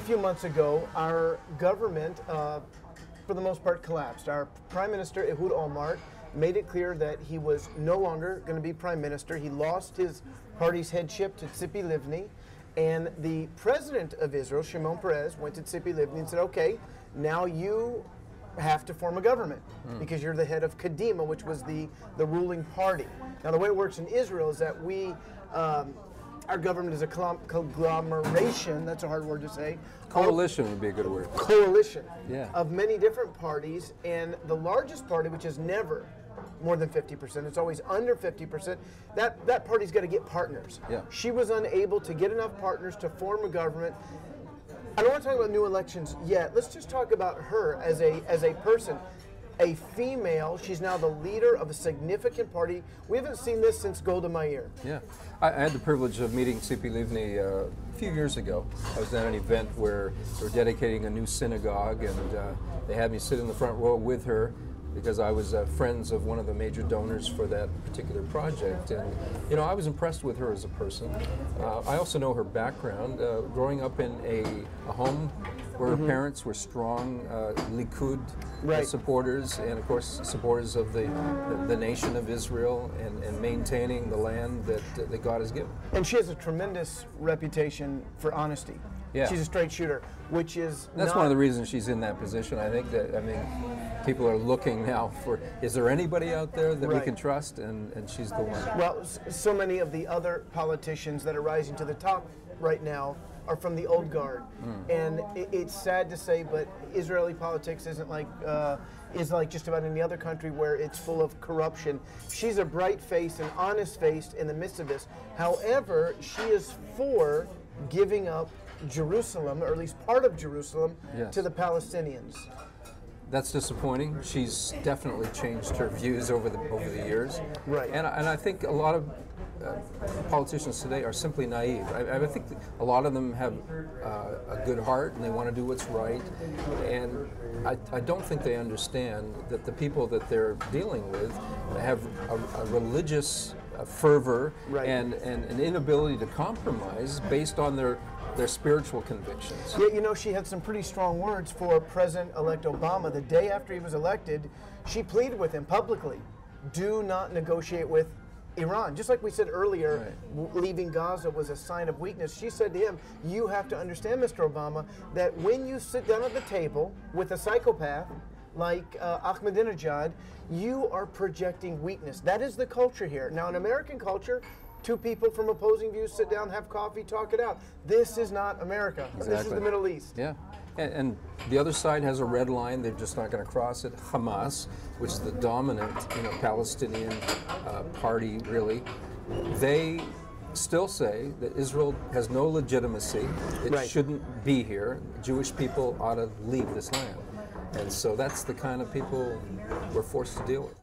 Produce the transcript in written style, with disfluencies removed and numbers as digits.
few months ago, our government, for the most part, collapsed. Our Prime Minister, Ehud Olmert, made it clear that he was no longer going to be Prime Minister. He lost his party's headship to Tzipi Livni. And the President of Israel, Shimon Peres, went to Tzipi Livni and said, okay, now you have to form a government because you're the head of Kadima, which was the ruling party. Now, the way it works in Israel is that our government is a conglomeration, that's a hard word to say. Coalition would be a good word. Coalition Yeah. of many different parties, and the largest party, which is never more than 50%, it's always under 50%, that party's got to get partners. Yeah. She was unable to get enough partners to form a government. I don't want to talk about new elections yet. Let's just talk about her as a person. A female, she's now the leader of a significant party. We haven't seen this since Golda Meir. Yeah, I had the privilege of meeting Tzipi Livni a few years ago. I was at an event where they were dedicating a new synagogue, and they had me sit in the front row with her because I was friends of one of the major donors for that particular project. And, you know, I was impressed with her as a person. I also know her background, growing up in a home where her parents were strong Likud supporters, and of course supporters of the nation of Israel and maintaining the land that God has given. And she has a tremendous reputation for honesty. Yeah. She's a straight shooter, which is That's one of the reasons she's in that position. I think that, I mean, people are looking now for, is there anybody out there that we can trust? And she's the one. Well, so many of the other politicians that are rising to the top right now are from the old guard, and it's sad to say, but Israeli politics isn't like just about any other country where it's full of corruption. She's a bright-faced and honest-faced in the midst of this. However, she is for giving up Jerusalem, or at least part of Jerusalem, to the Palestinians. That's disappointing. She's definitely changed her views over the years. Right. And I think a lot of politicians today are simply naive. I think a lot of them have a good heart and they want to do what's right. And I don't think they understand that the people that they're dealing with have a religious fervor and an inability to compromise based on their spiritual convictions. Yeah, you know, she had some pretty strong words for President-elect Obama. The day after he was elected, she pleaded with him publicly, do not negotiate with Iran. Just like we said earlier, leaving Gaza was a sign of weakness. She said to him, you have to understand, Mr. Obama, that when you sit down at the table with a psychopath like Ahmadinejad, you are projecting weakness. That is the culture here. Now, in American culture, two people from opposing views sit down, have coffee, talk it out. This is not America. Exactly. This is the Middle East. Yeah. And the other side has a red line. They're just not going to cross it. Hamas, which is the dominant, Palestinian party, really, they still say that Israel has no legitimacy. It shouldn't be here. Jewish people ought to leave this land. And so that's the kind of people we're forced to deal with.